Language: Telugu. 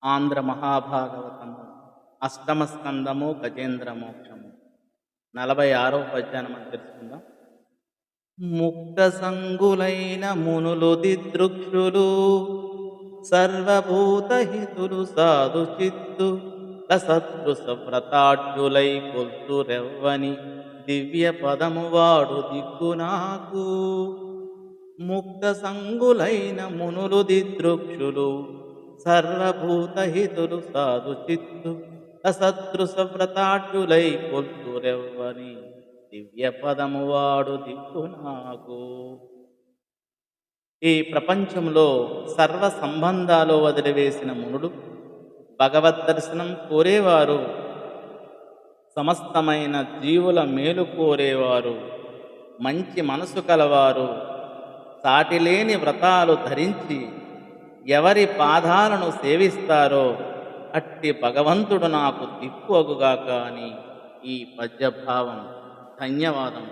ఆంధ్ర మహాభాగవతము అష్టమ స్కందము గజేంద్ర మోక్షము 46వ పద్యాన్ని మనం తెలుసుకుందాం. ముక్త సంగులైన మునులు దిదృక్షులు సర్వభూతహితులు సాధు చిత్తు సదృశ వ్రతాఢ్యులై కొల్తురెవ్వని దివ్య పదము వాడు దిక్కు నాకు. ముక్త సంగులైన మునులు దిదృక్షులు సర్వభూతహితులు సాధు చిత్తు అసదృశ వ్రతాఢ్యులై కొల్తురెవ్వని దివ్య పదము వాడు దిక్కు నాకు. ఈ ప్రపంచంలో సర్వ సంబంధాలు వదిలివేసిన మునులు, భగవద్ దర్శనం కోరేవారు, సమస్తమైన జీవుల మేలు కోరేవారు, మంచి మనసు కలవారు, సాటిలేని వ్రతాలు ధరించి ఎవరి పాదాలను సేవిస్తారో అట్టి భగవంతుడు నాకు దిక్కు అగుగాక అని ఈ పద్యభావం. ధన్యవాదం.